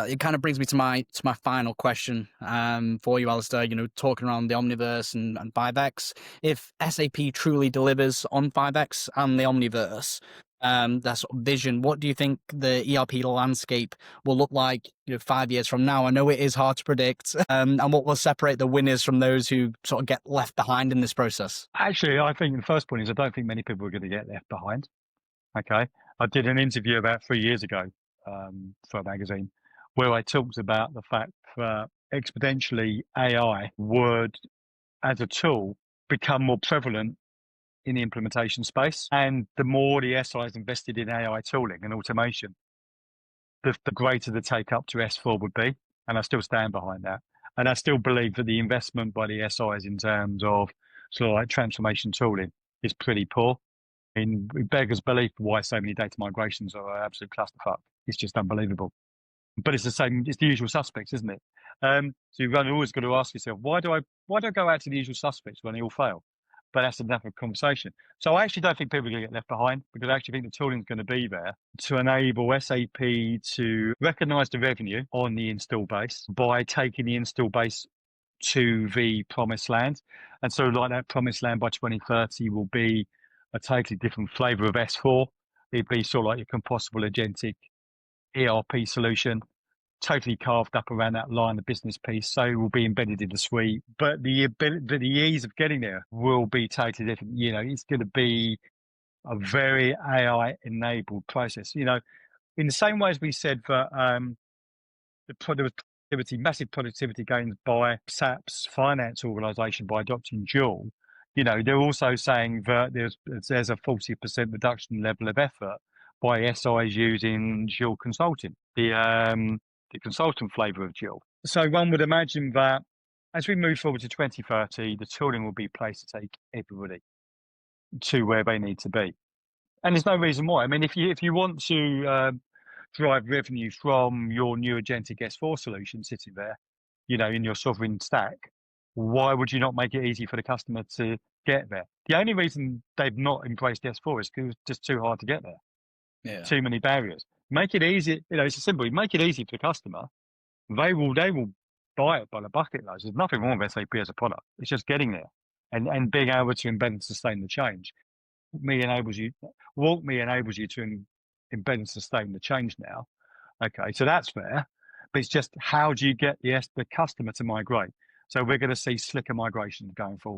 it kind of brings me to my final question for you, Alisdair. Talking around the Omniverse and 5x. If SAP truly delivers on 5x and the Omniverse, that sort of vision, what do you think the ERP landscape will look like 5 years from now? I know it is hard to predict, and what will separate the winners from those who sort of get left behind in this process? Actually, I think the first point is I don't think many people are going to get left behind. Okay. I did an interview about 3 years ago for a magazine where I talked about the fact that exponentially AI would, as a tool, become more prevalent in the implementation space. And the more the SIs invested in AI tooling and automation, the greater the take up to S4 would be. And I still stand behind that. And I still believe that the investment by the SIs in terms of sort of like transformation tooling is pretty poor. It beggars belief why so many data migrations are an absolute clusterfuck. It's just unbelievable. But it's the usual suspects, isn't it? So you've always got to ask yourself, why do I go out to the usual suspects when they all fail? But that's another conversation. So I actually don't think people are going to get left behind, because I actually think the tooling is going to be there to enable SAP to recognize the revenue on the install base by taking the install base to the promised land. And so like that promised land by 2030 will be a totally different flavor of S4. It'd be sort of like a composable agentic ERP solution, totally carved up around that line of business piece. So it will be embedded in the suite, but the ease of getting there will be totally different. It's going to be a very AI enabled process. In the same way as we said that massive productivity gains by SAP's finance organization by adopting Joule. They're also saying that there's a 40% reduction level of effort by SIs using Joule consulting, the consultant flavor of Joule. So one would imagine that as we move forward to 2030, the tooling will be placed to take everybody to where they need to be. And there's no reason why. I mean, if you want to drive revenue from your new agentic S4 solution sitting there, in your sovereign stack, why would you not make it easy for the customer to get there? The only reason they've not embraced S4 is because it's just too hard to get there. Yeah. Too many barriers. Make it easy. It's simple. Make it easy for the customer. They will buy it by the bucket loads. There's nothing wrong with SAP as a product. It's just getting there and being able to embed and sustain the change. Walk me enables you to embed and sustain the change now. Okay, so that's fair. But it's just how do you get the customer to migrate? So we're going to see slicker migrations going forward.